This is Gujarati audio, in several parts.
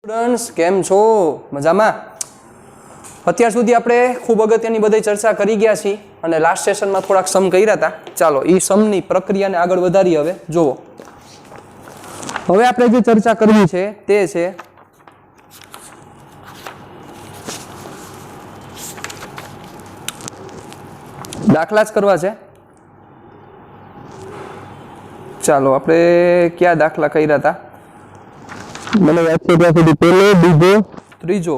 સ્ટુડન્ટ્સ કેમ છો? મજામાં? અત્યાર સુધી આપણે ખૂબ અગત્યની બધી ચર્ચા કરી ગયા છીએ અને લાસ્ટ સેશનમાં થોડાક સમ કર્યા હતા. ચાલો એ સમની પ્રક્રિયાને આગળ વધારી. હવે જુઓ, હવે આપણે જે ચર્ચા કરવી છે તે છે દાખલા જ કરવા છે. ચાલો આપણે ક્યાં દાખલા કર્યા હતા? મને યાદ છે ત્યાં સુધી પહેલો, બીજો, ત્રીજો,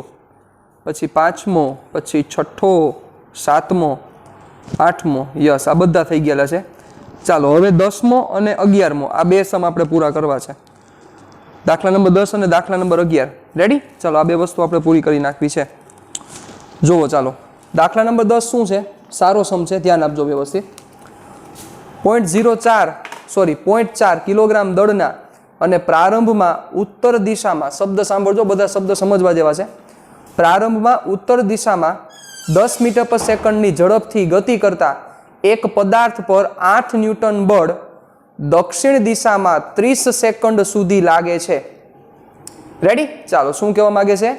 પછી પાંચમો, પછી છઠ્ઠો, સાતમો, આઠમો. યસ, આ બધા થઈ ગયેલા છે. ચાલો હવે 10મો અને 11મો આ બે સમ આપણે પૂરા કરવા છે. દાખલા નંબર 10 અને દાખલા નંબર 11. રેડી? ચાલો આ બે વસ્તુ આપણે પૂરી કરી નાખવી છે. જુઓ, ચાલો દાખલા નંબર 10 શું છે? સારો સમ છે, ધ્યાન આપજો વ્યવસ્થિત. 0.4 કિલોગ્રામ દળના અને પ્રારંભમાં ઉત્તર દિશામાં, શબ્દ સાંભળજો, બધા શબ્દ સમજવા જેવા છે. પ્રારંભમાં ઉત્તર દિશામાં 10 મીટર પર સેકન્ડની ઝડપથી ગતિ કરતા એક પદાર્થ પર 8 ન્યૂટન બળ દક્ષિણ દિશામાં 30 સેકન્ડ સુધી લાગે છે. રેડી? ચાલો શું કહેવા માંગે છે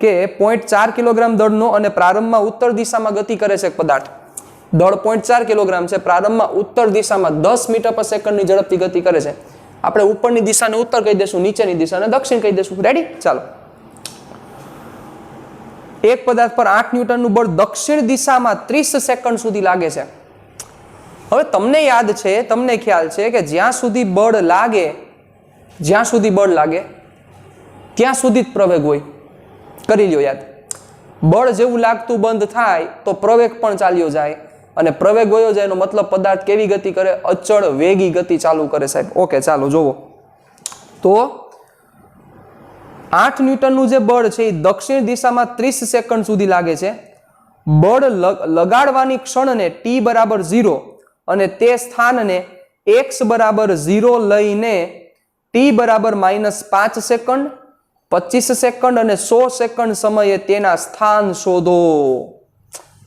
કે 0.4 કિલોગ્રામ દળનો અને પ્રારંભમાં ઉત્તર દિશામાં ગતિ કરે છે એક પદાર્થ. દળ 0.4 કિલોગ્રામ છે, પ્રારંભમાં ઉત્તર દિશામાં 10 મીટર પર સેકન્ડની ઝડપથી ગતિ કરે છે. આપણે ઉપરની દિશાને ઉત્તર કહી દઈશું, નીચેની દિશાને દક્ષિણ કહી દઈશું. રેડી? ચાલો, એક પદાર્થ પર 8 ન્યૂટનનું બળ દક્ષિણ દિશામાં 30 સેકન્ડ સુધી લાગે છે. હવે તમને યાદ છે, તમને ખ્યાલ છે કે જ્યાં સુધી બળ લાગે ત્યાં સુધી જ પ્રવેગ હોય. કરી લ્યો યાદ. બળ જેવું લાગતું બંધ થાય તો પ્રવેગ પણ ચાલ્યો જાય, અને પ્રવેગ વયો જાય એનો મતલબ પદાર્થ કેવી ગતિ કરે? અચળ વેગી ગતિ ચાલુ કરે સાહેબ. ઓકે, ચાલો જોવો તો 8 ન્યૂટનનું જે બળ છે એ દક્ષિણ દિશામાં 30 સેકન્ડ સુધી લાગે છે. બળ લગાડવાની ક્ષણને t બરાબર 0 અને તે સ્થાનને x બરાબર 0 લઈને t બરાબર -5 સેકન્ડ, 25 સેકન્ડ અને 100 સેકન્ડ સમયે તેના સ્થાન શોધો.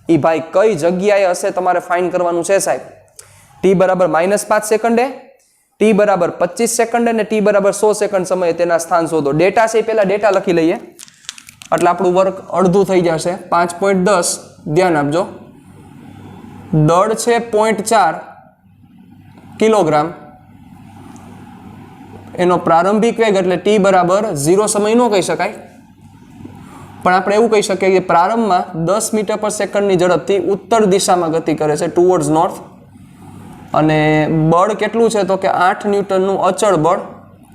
એ ભાઈ કઈ જગ્યાએ હશે તમારે ફાઇન્ડ કરવાનું છે સાહેબ. t બરાબર -5 સેકન્ડે, t બરાબર 25 સેકન્ડ અને t બરાબર 100 સેકન્ડ સમયે તેના સ્થાન શોધો. ડેટા છે પહેલા ડેટા લખી લઈએ એટલે આપણું વર્ક અડધું થઈ જશે. 5.10 ધ્યાન આપજો. દળ છે 0.4 કિલોગ્રામ, એનો પ્રારંભિક વેગ એટલે t બરાબર 0 સમય ન કહી શકાય, પણ આપણે એવું કહી શકીએ કે પ્રારંભમાં 10 મીટર પર સેકન્ડની ઝડપથી ઉત્તર દિશામાં ગતિ કરે છે, ટુવર્ડ્સ નોર્થ. અને બળ કેટલું છે તો કે 8 ન્યૂટનનું અચળ બળ.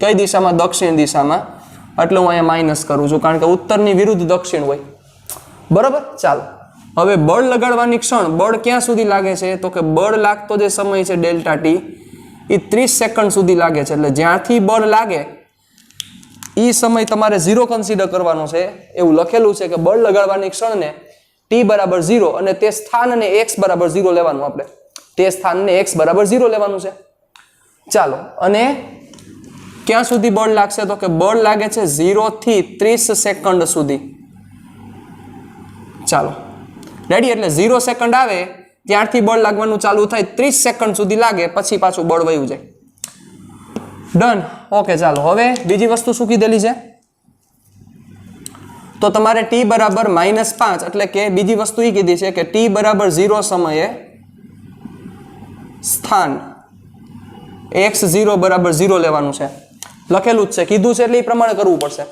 કઈ દિશામાં? દક્ષિણ દિશામાં. એટલે હું અહીંયા માઇનસ કરું છું કારણ કે ઉત્તરની વિરુદ્ધ દક્ષિણ હોય. બરાબર? ચાલો હવે બળ લગાડવાની ક્ષણ, બળ ક્યાં સુધી લાગે છે તો કે બળ લાગતો જે સમય છે ડેલ્ટા ટી એ 30 સેકન્ડ સુધી લાગે છે. એટલે જ્યાંથી બળ લાગે એ સમય તમારે 0 કન્સિડર કરવાનો છે. એવું લખેલું છે કે બળ લગાડવાની ક્ષણને t બરાબર 0 અને તે સ્થાનને x બરાબર 0 લેવાનું. આપણે તે સ્થાનને x બરાબર 0 લેવાનું છે. ચાલો, અને ક્યાં સુધી બળ લાગશે તો કે બળ લાગે છે 0 થી 30 સેકન્ડ સુધી. ચાલો રેડી? એટલે 0 સેકન્ડ આવે ત્યારથી બળ લાગવાનું ચાલુ થાય, 30 સેકન્ડ સુધી લાગે, પછી પાછું બળ વયું જાય. ડન. ઓકે, ચાલો હવે બીજી વસ્તુ શું કીધેલી છે તો તમારે t બરાબર -5 એટલે કે બીજી વસ્તુ એ કીધી છે કે t બરાબર 0 સમયે સ્થાન x0 બરાબર 0 લેવાનું છે. લખેલું જ છે, કીધું છે એટલે એ પ્રમાણે કરવું પડશે.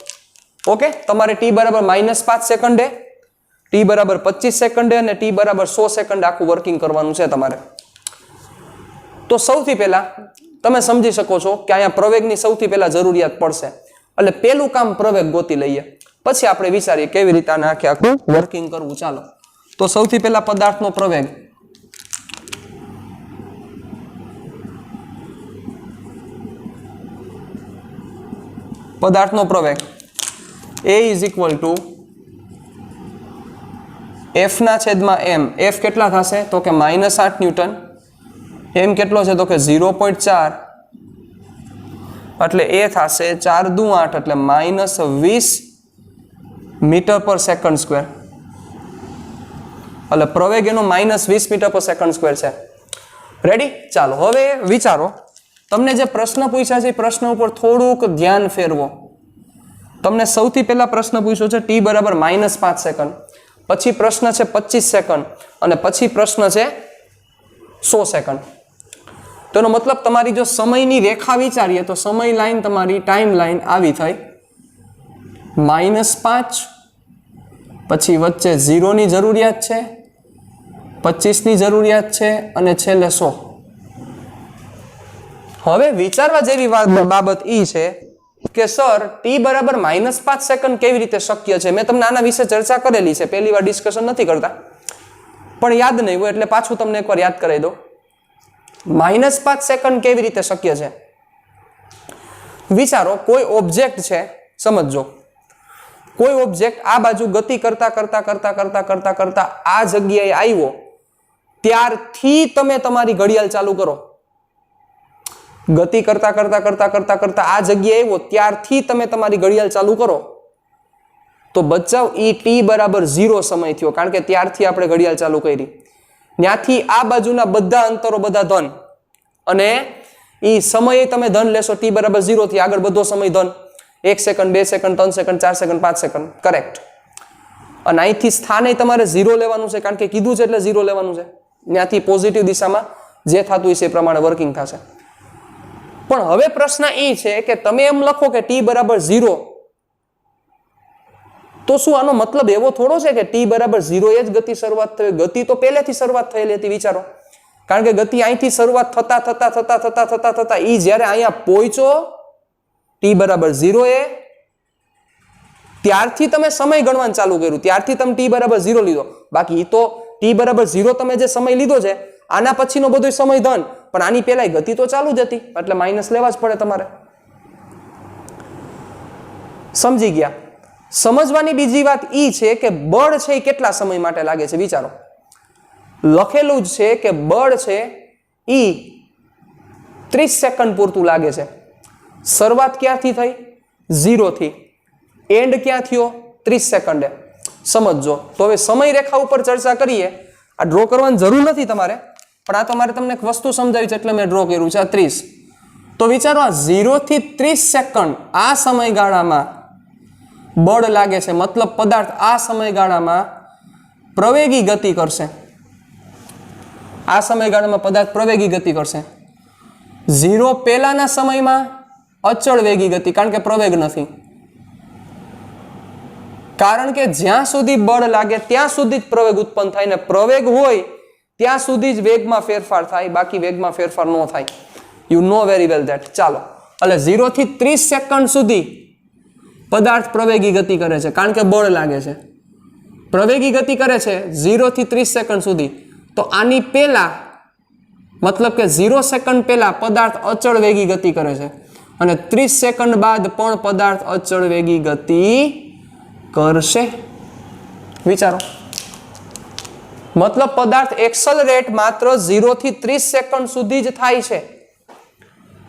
ઓકે, તમારે t બરાબર -5 સેકન્ડે, t બરાબર 25 સેકન્ડે અને t બરાબર 100 સેકન્ડ આખું વર્કિંગ કરવાનું છે તમારે. તો સૌથી પહેલા તમે સમજી શકો છો કે અહીંયા પ્રવેગની સૌથી પહેલા જરૂરિયાત પડશે. એટલે પહેલું કામ પ્રવેગ ગોતી લઈએ, પછી આપણે વિચારીએ કેવી રીતે આને આખું વર્કિંગ કરવું. ચાલો, તો સૌથી પહેલા પદાર્થનો પ્રવેગ. પદાર્થનો પ્રવેગ a is equal two f ના છેદમાં m. f કેટલા થશે તો કે -8 ન્યૂટન. m કેટલો છે તો કે 0.4 એટલે a થશે 4 દુ 8 એટલે -20 મીટર પર સેકન્ડ સ્ક્વેર. એટલે પ્રવેગ એનો -20 મીટર પર સેકન્ડ સ્ક્વેર છે. રેડી? ચાલો હવે વિચારો, તમને જે પ્રશ્ન પૂછ્યા છે એ પ્રશ્ન ઉપર થોડુંક ધ્યાન ફેરવો. તમને સૌથી પહેલા પ્રશ્ન પૂછ્યો છે t બરાબર -5 સેકન્ડ, પછી પ્રશ્ન છે 25 સેકન્ડ અને પછી પ્રશ્ન છે 100 સેકન્ડ. તો એનો મતલબ તમારી જો સમયની રેખા વિચારીએ તો સમય લાઈન તમારી ટાઈમ લાઈન આવી થઈ -5, પછી વચ્ચે 0 ની જરૂરિયાત છે, 25 ની જરૂરિયાત છે અને છેલ્લે 100. હવે વિચારવા જેવી બાબત ઈ છે કે સર t બરાબર -5 સેકન્ડ કેવી રીતે શક્ય છે. મેં તમને આના વિશે ચર્ચા કરેલી છે, પહેલી વાર ડિસ્કશન નથી કરતા, પણ યાદ નહીં હોય એટલે પાછું તમને એકવાર યાદ કરાવી દઉં. -5 સેકન્ડ કેવી રીતે શક્ય છે? વિચારો, કોઈ ઓબ્જેક્ટ છે, સમજો, કોઈ ઓબ્જેક્ટ આ બાજુ ગતિ કરતા કરતા કરતા કરતા કરતા કરતા આ જગ્યાએ આવ્યો, ત્યારથી તમે તમારી ઘડિયાળ ચાલુ કરો. ગતિ કરતા કરતા કરતા કરતા કરતા આ જગ્યાએ આવ્યો ત્યારથી તમે તમારી ઘડિયાળ ચાલુ કરો તો બચાવ ઈ t બરાબર 0 સમય થયો, કારણ કે ત્યારથી આપણે ઘડિયાળ ચાલુ કરી. ત્યાંથી આ બાજુના બધા અંતરો બધા ધન, અને ઈ સમયે તમે ધન લેશો t બરાબર 0 થી આગળ બધો સમય ધન. 1 second, 2 second, 3 second, 4 second, 5 second, correct. અને અહીંથી સ્થાને તમારે 0 લેવાનું છે, કારણ કે કીધું છે એટલે 0 લેવાનું છે. ત્યાંથી પોઝિટિવ દિશામાં જે થતું હશે એ પ્રમાણે વર્કિંગ થશે. પણ હવે પ્રશ્ન એ છે કે તમે એમ લખો કે t બરાબર 0, તો શું આનો મતલબ એવો થોડો છે કે t બરાબર 0 એ જ ગતિ શરૂઆત થઈ? ગતિ તો પહેલેથી શરૂઆત થયેલી હતી. વિચારો, કારણ કે ગતિ અહીંથી શરૂઆત થતા થતા થતા થતા થતા થતા ઈ જ્યારે અહીંયા પહોંચ્યો t બરાબર 0 એ, ત્યારથી તમે સમય ગણવાનું ચાલુ કર્યું, ત્યારથી તમે t બરાબર 0 લીધો. બાકી તો t બરાબર 0 તમે જે સમય લીધો છે આના પછીનો બધો સમય ધન, પણ આની પહેલા ગતિ તો ચાલુ જ હતી, એટલે માઇનસ લેવા જ પડે તમારે. સમજી ગયા? સમજવાની બીજી વાત ઈ છે કે બળ છે એ કેટલા સમય માટે લાગે છે. વિચારો, લખેલું જ છે કે બળ છે ઈ 30 સેકન્ડ પૂરતું લાગે છે. શરૂઆત ક્યાંથી થઈ? 0 થી. એન્ડ ક્યાં થયો? 30 સેકન્ડે. સમજો. તો હવે સમય રેખા ઉપર ચર્ચા કરીએ. આ ડ્રો કરવાની જરૂર નથી તમારે, પણ આ તમારે તમને એક વસ્તુ સમજાવી છે એટલે મેં ડ્રો કર્યું છે. આ 30. તો વિચારો, આ 0 થી 30 સેકન્ડ આ સમયગાળામાં બળ લાગે છે, મતલબ પદાર્થ આ સમયગાળામાં પ્રવેગી ગતિ કરશે. આ સમયગાળામાં પદાર્થ પ્રવેગી ગતિ કરશે. 0 પહેલાના સમયમાં અચળ વેગી ગતિ, કારણ કે પ્રવેગ નથી. કારણ કે જ્યાં સુધી બળ લાગે ત્યાં સુધી જ પ્રવેગ ઉત્પન્ન થાય, ને પ્રવેગ હોય ત્યાં સુધી જ વેગમાં ફેરફાર થાય, બાકી વેગમાં ફેરફાર ન થાય. You know very well that. ચાલો, એટલે 0 થી 30 સેકન્ડ સુધી પદાર્થ પ્રવેગી ગતિ કરે છે, કારણ કે બળ લાગે છે. પ્રવેગી ગતિ કરે છે 0 થી 30 સેકન્ડ સુધી. તો આની પહેલા, મતલબ કે 0 સેકન્ડ પહેલા પદાર્થ અચળ વેગી ગતિ કરે છે, અને 30 સેકન્ડ બાદ પણ પદાર્થ અચળ વેગી ગતિ કરશે. વિચારો, મતલબ પદાર્થ એક્સલરેટ માત્ર 0 થી 30 સેકન્ડ સુધી જ થાય છે.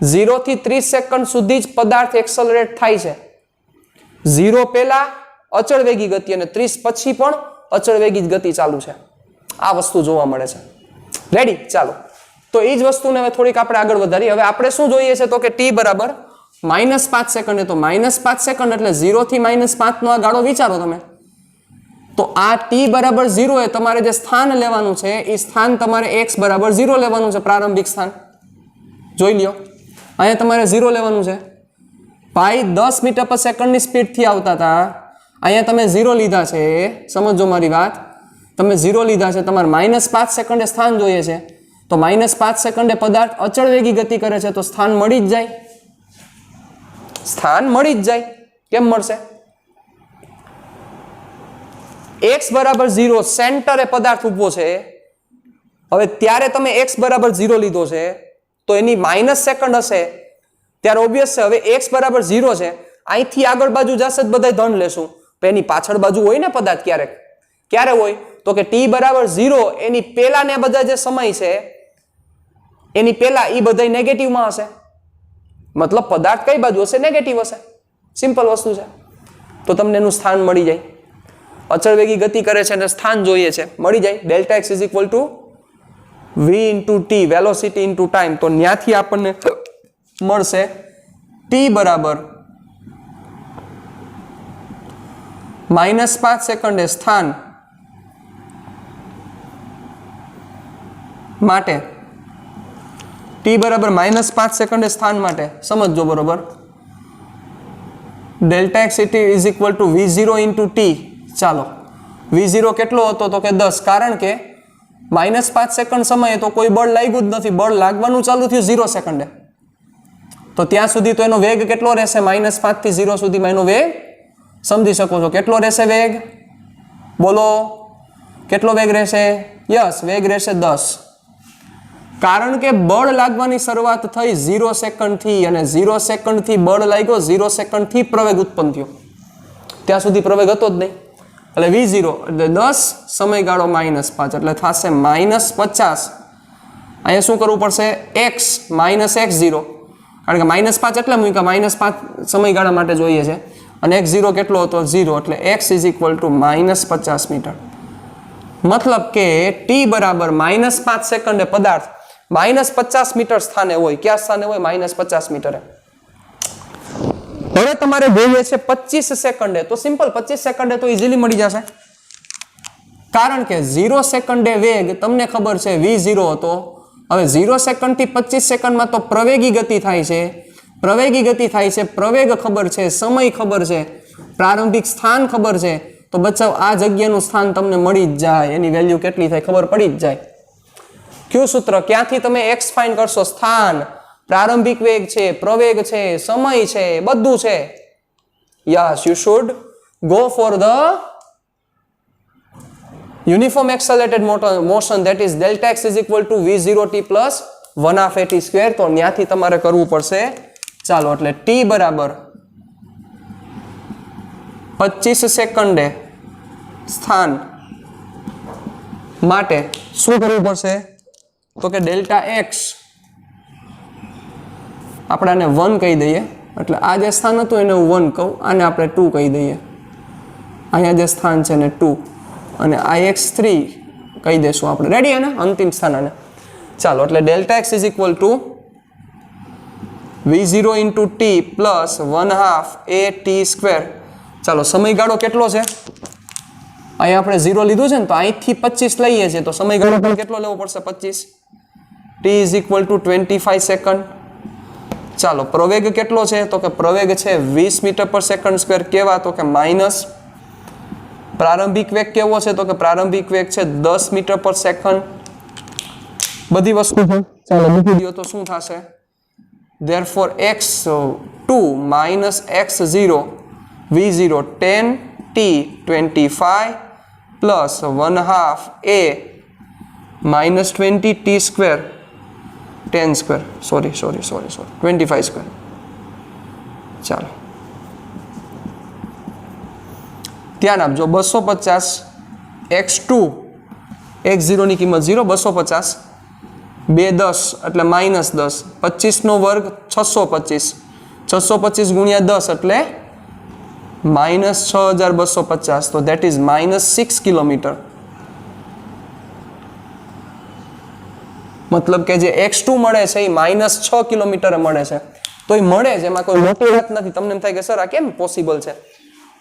0 થી 30 સેકન્ડ સુધી જ પદાર્થ એક્સલરેટ થાય છે. 0 પહેલા અચળ વેગી ગતિ અને 30 પછી પણ અચળ વેગી ગતિ ચાલુ છે. આ વસ્તુ જોવા મળે છે. રેડી? ચાલો, તો એ જ વસ્તુને હવે થોડીક આપણે આગળ વધારીએ. હવે આપણે શું જોઈએ છે તો કે t બરાબર -5 સેકન્ડ. તો -5 સેકન્ડ એટલે 0 થી -5 નો આ ગાળો વિચારો તમે. તો આ t બરાબર 0 એ તમારે જે સ્થાન લેવાનું છે એ સ્થાન તમારે x બરાબર 0 લેવાનું છે. પ્રારંભિક સ્થાન જોઈ લ્યો, અહીંયા તમારે 0 લેવાનું છે. પાઈ 10 મીટર પર સેકન્ડની સ્પીડથી આવતા હતા, અહીંયા તમે 0 લીધા છે. સમજો મારી વાત, તમે 0 લીધા છે, તમારે -5 સેકન્ડે સ્થાન જોઈએ છે. તો -5 સેકન્ડે પદાર્થ અચળ વેગી ગતિ કરે છે, તો સ્થાન મળી જ જાય. સ્થાન મળી જ જાય. કેમ મળશે? x બરાબર 0 સેન્ટરે પદાર્થ ઉભો છે. હવે ત્યારે તમે x બરાબર 0 લીધો છે, તો એની માઇનસ સેકન્ડ હશે ત્યારે ઓબ્વિયસ છે. હવે x બરાબર 0 છે, અહીંથી આગળ બાજુ જશે જ બધા ધન લેશું, તો એની પાછળ બાજુ હોય ને પદાર્થ ક્યારેક. ક્યારે હોય? તો કે t બરાબર 0 એની પહેલા ને બધા જે સમય છે એની પહેલા એ બધા નેગેટિવમાં હશે. મતલબ પદાર્થ કઈ બાજુ હશે? નેગેટિવ હશે. સિમ્પલ વસ્તુ છે. તો તમને એનું સ્થાન મળી જાય. અચળ વેગી ગતિ કરે છે અને સ્થાન જોઈએ છે, મળી જાય. Delta x is equal two v into t, velocity into time. તો ત્યાંથી આપણને મળશે t બરાબર -5 સેકન્ડે સ્થાન માટે, t બરાબર -5 સેકન્ડે સ્થાન માટે સમજજો બરોબર. Delta x is equal two v0 into T. ચાલો v0 કેટલો હતો તો કે 10, કારણ કે -5 સેકન્ડ સમયે તો કોઈ બળ લાગ્યું જ નથી, બળ લાગવાનું ચાલુ થયું 0 સેકન્ડે. તો ત્યાં સુધી તો એનો વેગ કેટલો રહેશે? -5 થી 0 સુધીમાં એનો વેગ સમજી શકો છો કેટલો રહેશે વેગ? બોલો કેટલો વેગ રહેશે? યસ, વેગ રહેશે 10. કારણ કે બળ લાગવાની શરૂઆત થઈ 0 સેકન્ડથી અને 0 સેકન્ડથી બળ લાગ્યો, 0 સેકન્ડથી પ્રવેગ ઉત્પન્ન થયો. ત્યાં સુધી પ્રવેગ હતો જ નહીં. એટલે v0 એટલે 10 સમયગાળો -5 એટલે થશે -50. અહીંયા શું કરવું પડશે? x -x0, કારણ કે -5 એટલે મૂક્યા -5 સમયગાળા માટે જોઈએ છે અને x0 કેટલો હતો? 0, એટલે x is equal to -50 metre. મતલબ કે t બરાબર -5 સેકન્ડે પદાર્થ -50 મીટર સ્થાને હોય. ક્યાં સ્થાને હોય? -50 મીટરે. હવે તમારે જોઈએ છે 25 સેકન્ડે, તો સિમ્પલ 25 સેકન્ડે તો ઇઝીલી મળી જશે, કારણ કે 0 સેકન્ડે વેગ તમને ખબર છે v0 હતો. હવે 0 સેકન્ડથી 25 સેકન્ડમાં તો પ્રવેગી ગતિ થાય છે, પ્રવેગી ગતિ થાય છે, પ્રવેગ ખબર છે, સમય ખબર છે, પ્રારંભિક સ્થાન ખબર છે. તો બચ્ચાઓ આ જગ્યાનું સ્થાન તમને મળી જ જાય, એની વેલ્યુ કેટલી થાય ખબર પડી જ જાય. કયું સૂત્ર? ક્યાંથી તમે x ફાઇન્ડ કરશો? સ્થાન, પ્રારંભિક વેગ છે, પ્રવેગ છે, સમય છે, બધું છે. Yes, you should go for the uniform accelerated motion, that is delta x is equal to v0t plus 1/2 at square. તો ત્યાંથી તમારે કરવું પડશે. ચાલો, એટલે t બરાબર 25 સેકન્ડે સ્થાન માટે શું કરવું પડશે? તો કે ડેલ્ટા એક્સ આપણે આને 1 કહી દઈએ, એટલે આ જે સ્થાન હતું એને હું 1 કહું, આને આપણે 2 કહી દઈએ. અહીંયા જે સ્થાન છે ને 2, અને આ x3 કહી દઈશું આપણે. રેડી? અને અંતિમ સ્થાન આને. ચાલો, એટલે delta x is equal two v0 into T plus 1/2 at square. ચાલો, સમયગાળો કેટલો છે? અહીંયા આપણે 0 લીધું છે ને, તો અહીંથી 25 લઈએ છીએ, તો સમયગાળો પણ કેટલો લેવો પડશે? 25. t is equal two 25 second. ચાલો, પ્રવેગ કેટલો છે? તો કે પ્રવેગ છે 20 મીટર પર સેકન્ડ સ્ક્વેર. કેવા? તો કે માઇનસ. પ્રારંભિક વેગ કેવો છે? તો કે પ્રારંભિક વેગ છે 10 મીટર પર સેકન્ડ. બધી વસ્તુ છે. ચાલો, મૂકી દો તો શું થશે? therefore x2 minus x0 v0 10 t 25 plus 1/2 a minus 20 t square 10 square sorry 25 square. ચાલો, ધ્યાન આપજો. 250 x2 x0 ની કિંમત 0, 250 2 10 એટલે -10, 25 નો વર્ગ 625, 625 ગુણ્યા 10 એટલે -6250. તો that is -6 કિલોમીટર. મતલબ કે જે x2 મળે છે એ -6 કિલોમીટરે મળે છે. તો એ મળે છે, એમાં કોઈ મોટી વાત નથી. તમને એમ થાય કે સર આ કેમ પોસિબલ છે?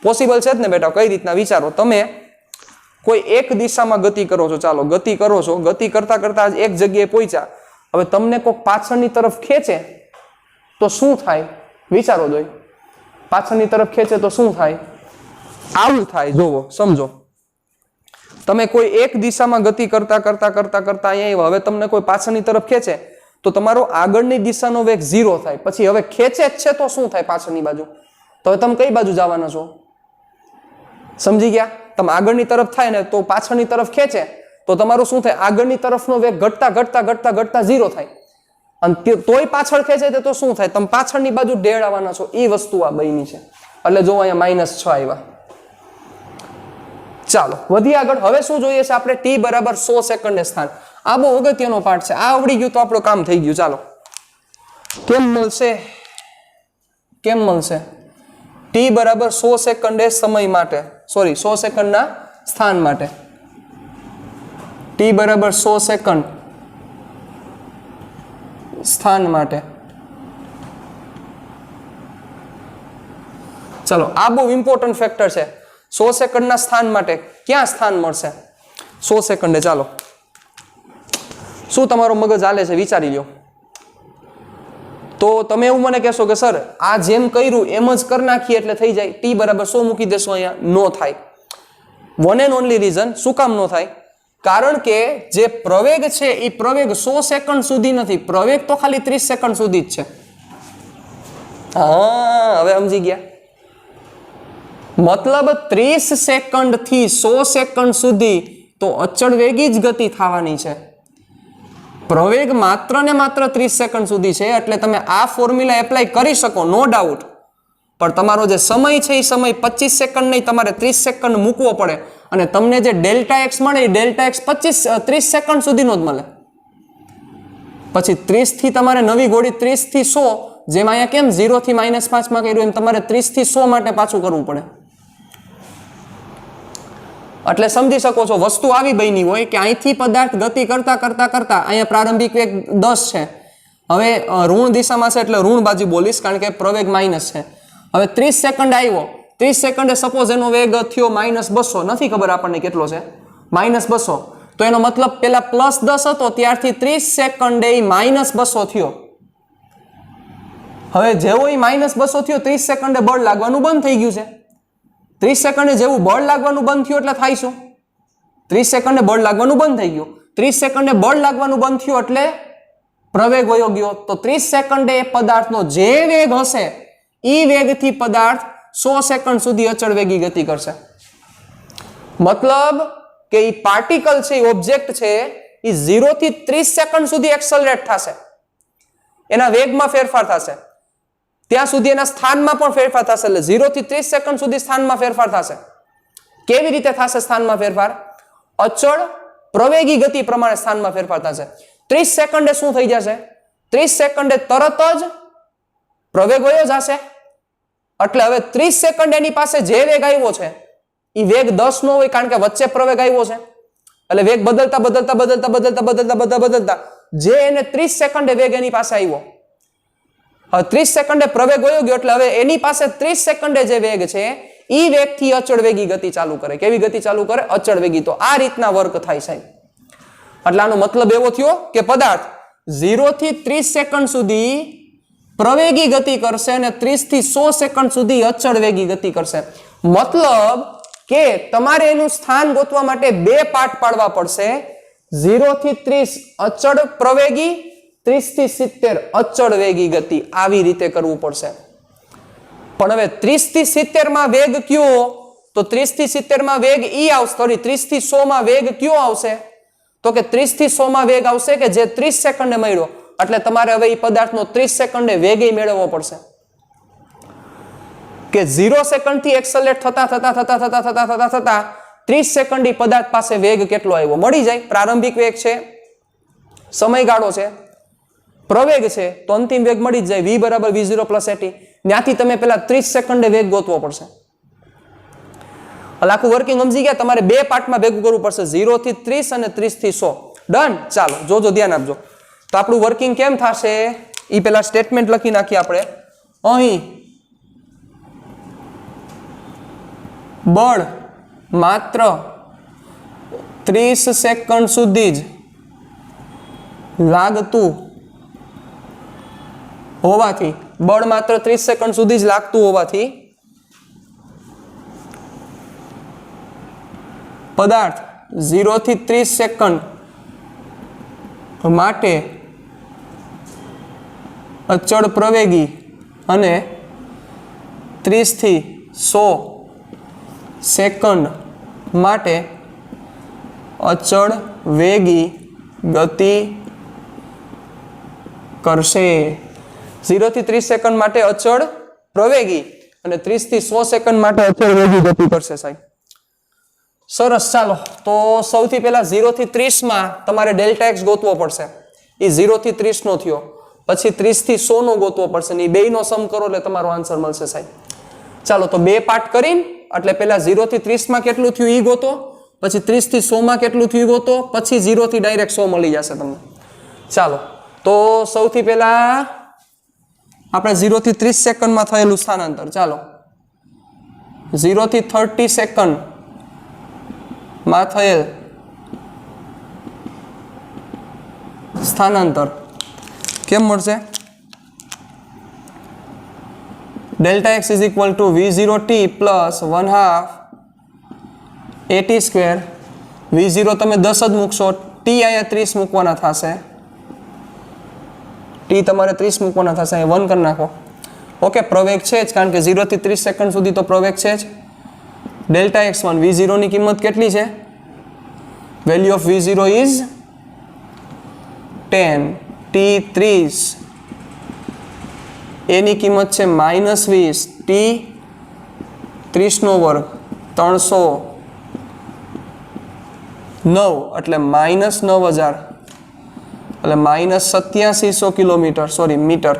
પોસિબલ છે જ ને બેટા. કઈ રીતના વિચારો તમે. કોઈ એક દિશામાં ગતિ કરો છો, ચાલો ગતિ કરો છો, ગતિ કરતા કરતા એક જગ્યાએ પહોંચ્યા. હવે તમને કોઈ પાછળની તરફ ખેંચે તો શું થાય? વિચારો દો. પાછળની તરફ ખેંચે તો શું થાય? આવું થાય. જોવો, સમજો. તમે કોઈ એક દિશામાં ગતિ કરતા અહીંયા હવે તમને કોઈ પાછળની તરફ ખેંચે તો તમારો આગળની દિશાનો વેગ 0 થાય. પછી હવે ખેંચે જ છે તો શું થાય પાછળની બાજુ? તો હવે તમે કઈ બાજુ જવાના છો? સમજી ગયા? તમે આગળની તરફ થાય ને તો પાછળની તરફ ખેંચે તો તમારું શું થાય? આગળની તરફનો વેગ ઘટતા 0 થાય. અને તોય પાછળ ખેંચે તો શું થાય? તમે પાછળની બાજુ ઢેળાવાના છો. એ વસ્તુ આ બની છે. એટલે જો અહીંયા -6 આવ્યા. ચાલો વધી આગળ. હવે શું જોઈએ છે આપણે? t બરાબર 100 સેકન્ડે સ્થાન. આ બહુ અગત્યનો પાઠ છે. આ આવડી ગયું તો આપણું કામ થઈ ગયું. ચાલો, કેમ મળશે? t બરાબર 100 સેકન્ડે સમય માટે, 100 સેકન્ડના સ્થાન માટે. t બરાબર 100 સેકન્ડ સ્થાન માટે. ચાલો, આ બહુ ઇમ્પોર્ટન્ટ ફેક્ટર છે. 100 સેકન્ડના સ્થાન માટે ક્યાં સ્થાન મળશે 100 સેકન્ડે? ચાલો, શું તમારો મગજ હાલે છે વિચારી લો. તો તમે એવું મને કહેશો કે સર આ જેમ કર્યું એમ જ કરી નાખીએ એટલે થઈ જાય, ટી બરાબર 100 મૂકી દેશો અહીંયા. નો થાય. વન એન્ડ ઓનલી રીઝન શું કામ નો થાય? કારણ કે જે પ્રવેગ છે એ પ્રવેગ 100 સેકન્ડ સુધી નથી, પ્રવેગ તો ખાલી 30 સેકન્ડ સુધી જ છે. હા, હવે સમજી ગયા. મતલબ 30 સેકન્ડ થી 100 સેકન્ડ સુધી તો અચળ વેગી જ ગતિ થવાની છે. પ્રવેગ માત્ર ને માત્ર 30 સેકન્ડ સુધી છે, એટલે તમે આ ફોર્મ્યુલા એપ્લાય કરી શકો, નો ડાઉટ. પણ તમારો જે સમય છે એ સમય 25 સેકન્ડ નહીં, તમારે 30 સેકન્ડ મૂકવો પડે, અને તમને જે ડેલ્ટા એક્સ મળે એ ડેલ્ટા એક્સ 30 સેકન્ડ સુધીનો જ મળે. પછી 30 થી તમારે નવી ગોળી 30 થી 100, જેમ અહીંયા કેમ 0 થી -5 માં કર્યું એમ તમારે 30 થી 100 માટે પાછું કરવું પડે. એટલે સમજી શકો છો વસ્તુ આવી બની હોય કે અહીંથી પદાર્થ ગતિ કરતા કરતા કરતા અહીંયા પ્રારંભિક વેગ 10 છે, હવે ઋણ દિશામાં છે એટલે ઋણ બાજુ બોલીશ કારણ કે પ્રવેગ માઇનસ છે. હવે 30 સેકન્ડ આવ્યો, 30 સેકન્ડે સપોઝ એનો વેગ થયો -200, નથી ખબર આપણને કેટલો છે, -200. તો એનો મતલબ પેલા +10 હતો ત્યારથી 30 સેકન્ડે -200 થયો. હવે જેવો એ -200 થયો 30 સેકન્ડે બળ લાગવાનું બંધ થઈ ગયું છે. 30 સેકન્ડે જેવું બળ લાગવાનું બંધ થયું એટલે થાય શું? 30 સેકન્ડે બળ લાગવાનું બંધ થઈ ગયું. 30 સેકન્ડે બળ લાગવાનું બંધ થયું એટલે પ્રવેગ વયો ગયો. તો 30 સેકન્ડે પદાર્થનો જે વેગ હશે એ વેગથી પદાર્થ 100 સેકન્ડ સુધી અચળ વેગી ગતિ કરશે. મતલબ કે એ પાર્ટિકલ છે, એ ઓબ્જેક્ટ છે, એ 0 થી 30 સેકન્ડ સુધી એક્સલરેટ થશે, એના વેગમાં ફેરફાર થશે, ત્યાં સુધી એના સ્થાનમાં પણ ફેરફાર થશે. એટલે 0 થી 30 સેકન્ડ સુધી સ્થાનમાં ફેરફાર થશે. કેવી રીતે થશે સ્થાનમાં ફેરફાર? અચળ પ્રવેગી ગતિ પ્રમાણે સ્થાનમાં ફેરફાર થશે. 30 સેકન્ડે શું થઈ જશે? 30 સેકન્ડે તરત જ પ્રવેગ વયો જશે. એટલે હવે 30 સેકન્ડ એની પાસે જે વેગ આવ્યો છે એ વેગ 10 નો હોય, કારણ કે વચ્ચે પ્રવેગ આવ્યો છે. એટલે વેગ બદલતા બદલતા બદલતા બદલતા બદલતા બદલતા જે એને 30 સેકન્ડે વેગ એની પાસે આવ્યો, હવે 30 સેકન્ડે પ્રવેગ વયો ગયો, એટલે હવે એની પાસે 30 સેકન્ડે જે વેગ છે એ વેગથી અચળ વેગી ગતિ ચાલુ કરે. કેવી ગતિ ચાલુ કરે? અચળ વેગી. તો આ રીતના વર્ક થાય સાહેબ. એટલે આનો મતલબ એવો થયો કે પદાર્થ 0 થી 30 સેકન્ડ સુધી પ્રવેગી ગતિ કરશે અને 30 થી 100 સેકન્ડ સુધી અચળ વેગી ગતિ કરશે. મતલબ કે તમારે એનું સ્થાન ગોતવા માટે બે પાર્ટ પાડવા પડશે. 0 થી 30 અચળ પ્રવેગી, 30 થી 70 અચળ વેગી ગતિ. આવી રીતે કરવું પડશે. પણ હવે 30 થી 70 માં વેગ કયો? તો 30 થી 70 માં વેગ ઈ આવશે, સોરી 30 થી 100 માં વેગ કયો આવશે? તો કે 30 થી 100 માં વેગ આવશે કે જે 30 સેકન્ડે મળ્યો. એટલે તમારે હવે એ પદાર્થનો 30 સેકન્ડે વેગ મેળવવો પડશે. કે 0 સેકન્ડ થી એક્સેલરેટ થતા થતા થતા થતા થતા થતા થતા 30 સેકન્ડ પદાર્થ પાસે વેગ કેટલો આવ્યો મળી જાય. પ્રારંભિક વેગ છે, સમયગાળો છે, પ્રવેગ છે, તો અંતિમ વેગ મળી જ જાય. v બરાબર v0 + at. ત્યાંથી તમે પેલા 30 સેકન્ડે વેગ ગોતવો પડશે. એટલે આખું વર્કિંગ સમજી ગયા. તમારે બે પાર્ટમાં ભેગું કરવું પડશે, 0 થી 30 અને 30 થી 100. ડન. ચાલો જોજો, ધ્યાન આપજો. તો આપણું વર્કિંગ કેમ થશે એ પેલા સ્ટેટમેન્ટ લખી નાખીએ આપણે. અહીં બળ માત્ર 30 સેકન્ડ સુધી જ લાગતું હોવાથી, બળ માત્ર 30 સેકન્ડ સુધી જ લાગતું હોવાથી પદાર્થ 0 થી 30 સેકન્ડ માટે અચળ પ્રવેગી અને 30 થી 100 સેકન્ડ માટે અચળ વેગી ગતિ કરશે. 0 થી 30 સેકન્ડ માટે અચળ પ્રવેગી અને 30 થી 100 સેકન્ડ માટે અચળ વેગી ગતિ કરશે સાહેબ. સરસ. ચાલો તો સૌથી પહેલા 0 થી 30 માં તમારે ડેલ્ટા એક્સ ગોતવો પડશે. એ 0 થી 30 નો થયો, પછી 30 થી 100 નો ગોતવો પડશે ને એ બેયનો સમ કરો એટલે તમારો આન્સર મળશે સાહેબ. ચાલો તો બે પાર્ટ કરીને એટલે પહેલા 0 થી 30 માં કેટલું થયું એ ગોતો, પછી 30 થી 100 માં કેટલું થયું ગોતો, પછી 0 થી ડાયરેક્ટ 100 મળી જશે તમને. ચાલો તો સૌથી પહેલા આપણે 0 થી 30 સેકન્ડમાં થયેલું સ્થાનાંતર ચાલો 0 થી 30 સેકન્ડ માં થયેલ સ્થાનાંતર કેમ મળશે? Delta x is equal to v0t plus 1/2 at square. v0 તમે 10 જ મૂકશો, t અહીંયા 30 મૂકવાના થશે, t તમારે 30 મૂકવાના થશે, અહીંયા 1 કરી નાખો. ઓકે, પ્રવેગ છે જ, કારણ કે 0 થી 30 સેકન્ડ સુધી તો પ્રવેગ છે જ. ડેલ્ટા x1 v0 ની કિંમત કેટલી છે? Value of v0 is 10, t 30, એની કિંમત છે -20, t 30 નો વર્ગ 309 એટલે -9000 એટલે -8700 kilometre metre.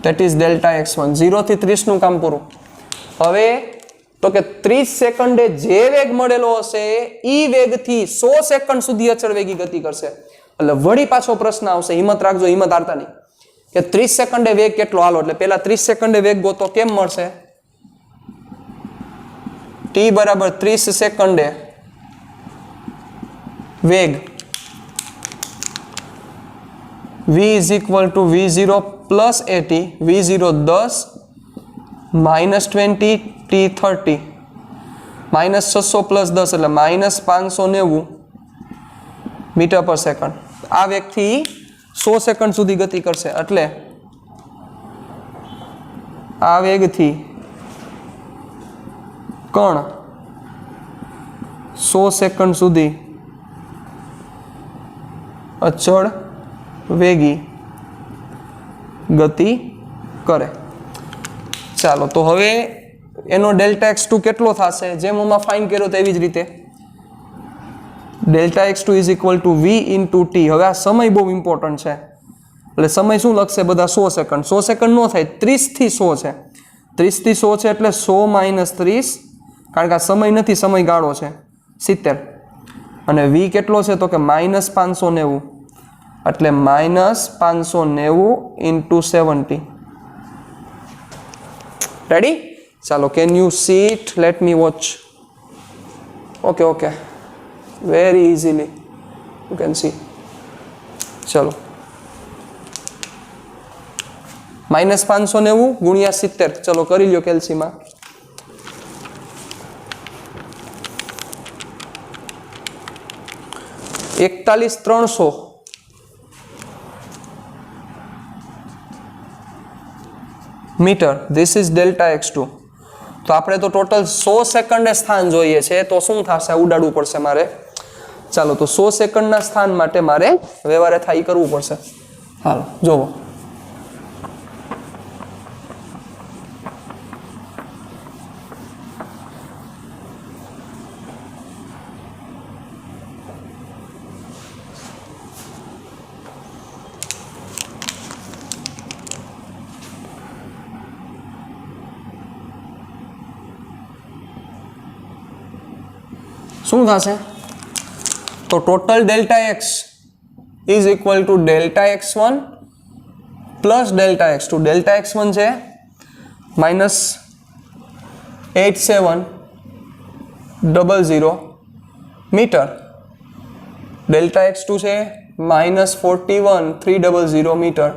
That is delta x1. 0 થી 30 નું કામ પૂરું. હવે તો કે 30 સેકન્ડે જે વેગ મળેલો હશે એ વેગથી 100 સેકન્ડ સુધી અચળ વેગી ગતિ કરશે. એટલે વળી પાછો પ્રશ્ન આવશે, હિંમત રાખજો, હિંમત હારતા નહીં, કે 30 સેકન્ડે વેગ કેટલો? હાલો એટલે પહેલા 30 સેકન્ડે વેગ ગોતો. કેમ મળશે? t બરાબર 30 સેકન્ડે વેગ v is equal to v0 plus at, v0 10 -20 t 30 -600 plus 10 એટલે -590 મીટર પર સેકન્ડ. આ વેગથી 100 સેકન્ડ સુધી ગતિ કરશે. એટલે આ વેગથી કણ 100 સેકન્ડ સુધી અચળ વેગી ગતિ કરે. ચાલો તો હવે એનો ડેલ્ટા x2 કેટલો થશે? જેમ હું ફાઇન કર્યો તેવી જ રીતે delta x2 is equal two v into T. હવે આ સમય બહુ ઇમ્પોર્ટન્ટ છે, એટલે સમય શું લખશે બધા? 100 સેકન્ડ. 100 સેકન્ડ નો થાય, 30 થી 100 છે, 30 થી 100 છે એટલે 100 - 30, કારણ કે આ સમય નથી, સમયગાળો છે 70. અને v કેટલો છે? તો કે -590 એટલે -590 ઇન્ટુ 70. રેડી? ચાલો, can you see it? Let me watch. Okay okay, very easily you can see. ચલો, -590 ગુણ્યા 70. ચલો કરી લ્યો કેલ્સીમાં. $41,300 metre. This is delta x2. તો આપણે તો ટોટલ 100 સેકન્ડે સ્થાન જોઈએ છે, તો શું થશે? ઉડાડવું પડશે મારે. ચાલો, તો 100 સેકન્ડના સ્થાન માટે મારે વ્યવહારે થાય કરવું પડશે. હાલો જોવો. શું થશે? તો total delta x is equal to delta x1 plus delta x2. Delta x1 છે -8700 મીટર, ડેલ્ટા x2 છે -41,300 મીટર,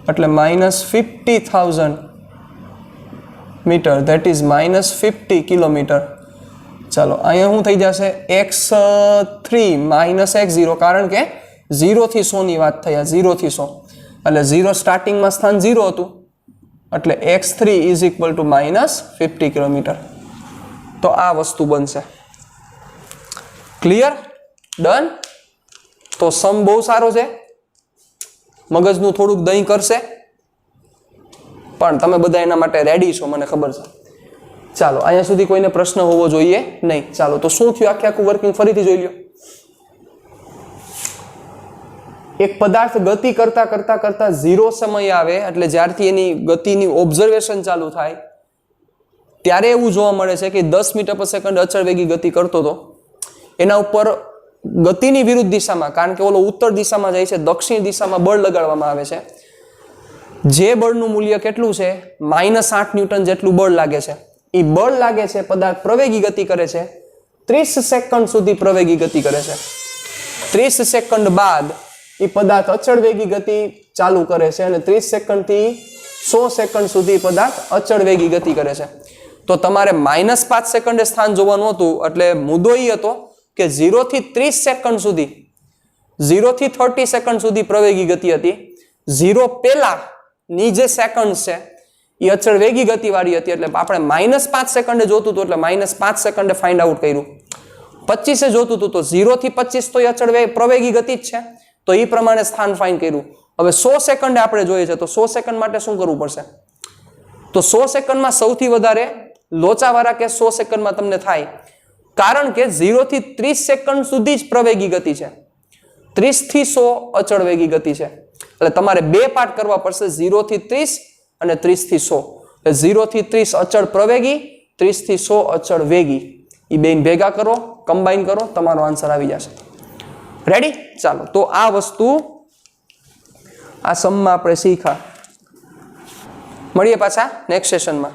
એટલે -50,000 મીટર, ધેટ ઇઝ -50 કિલોમીટર. ચાલો, અહીંયા શું થઈ જશે? x3 -x0, કારણ કે 0 થી 100 ની વાત થઈ, 0 થી 100 એટલે 0 સ્ટાર્ટિંગમાં સ્થાન 0 હતું, એટલે x3 is equal to -50 kilometre. તો આ વસ્તુ બનશે. ક્લિયર? ડન? તો સમ બહુ સારો છે, મગજનું થોડુંક દહીં કરશે, પણ તમે બધા એના માટે રેડી છો, મને ખબર છે. ચાલો, અહીંયા સુધી કોઈને પ્રશ્ન હોવો જોઈએ નહીં. ચાલો, તો શું થયું? આખું વર્કિંગ ફરીથી જોઈ લો. એક પદાર્થ ગતિ કરતા કરતા કરતા 0 સમય આવે, એટલે જ્યારથી એની ગતિની ઓબ્ઝર્વેશન ચાલુ થાય ત્યારે એવું જોવા મળે છે કે 10 મીટર પર સેકન્ડ અચળ વેગી ગતિ કરતો હતો. એના ઉપર ગતિની વિરુદ્ધ દિશામાં, કારણ કે ઓલો ઉત્તર દિશામાં જાય છે, દક્ષિણ દિશામાં બળ લગાડવામાં આવે છે. જે બળનું મૂલ્ય કેટલું છે? -8 ન્યૂટન જેટલું બળ લાગે છે. એ બળ લાગે છે, પદાર્થ પ્રવેગી ગતિ કરે છે, 30 સેકન્ડ સુધી પ્રવેગી ગતિ કરે છે. 30 સેકન્ડ બાદ એ પદાર્થ અચળ વેગી ગતિ ચાલુ કરે છે અને 30 સેકન્ડથી 100 સેકન્ડ સુધી પદાર્થ અચળ વેગી ગતિ કરે છે. તો તમારે -5 સેકન્ડે સ્થાન જોવાનું હતું, એટલે મુદ્દો એ હતો કે 0 થી 30 સેકન્ડ સુધી, 0 થી 30 સેકન્ડ સુધી પ્રવેગી ગતિ હતી. 0 પહેલાની જે સેકન્ડ છે એ અચળ વેગી ગતિ વાળી હતી, એટલે આપણે -5 સેકન્ડે જોતું હતું, એટલે -5 સેકન્ડે ફાઇન્ડ આઉટ કર્યું. 25 જોતું હતું તો 0 થી 25 તો એ અચળ પ્રવેગી ગતિ જ છે, તો એ પ્રમાણે સ્થાન ફાઇન્ડ કર્યું. હવે 100 સેકન્ડે આપણે જોઈએ છે, તો 100 સેકન્ડ માટે શું કરવું પડશે? તો 100 સેકન્ડમાં સૌથી વધારે લોચાવાળા કેસ 100 સેકન્ડમાં તમને થાય, કારણ કે 0 થી 30 સેકન્ડ સુધી જ પ્રવેગી ગતિ છે, 30 થી 100 અચળ વેગી ગતિ છે. એટલે તમારે બે પાર્ટ કરવા પડશે, 0 થી 30 અને 30 થી 100. એટલે 0 થી 30 અચળ પ્રવેગી, 30 થી 100 અચળ વેગી. એ બેન ભેગા કરો, કમ્બાઈન કરો, તમારો આન્સર આવી જશે. રેડી? ચાલો, તો આ વસ્તુ આ સમમાં આપણે શીખા. મળીએ પાછા નેક્સ્ટ સેશનમાં.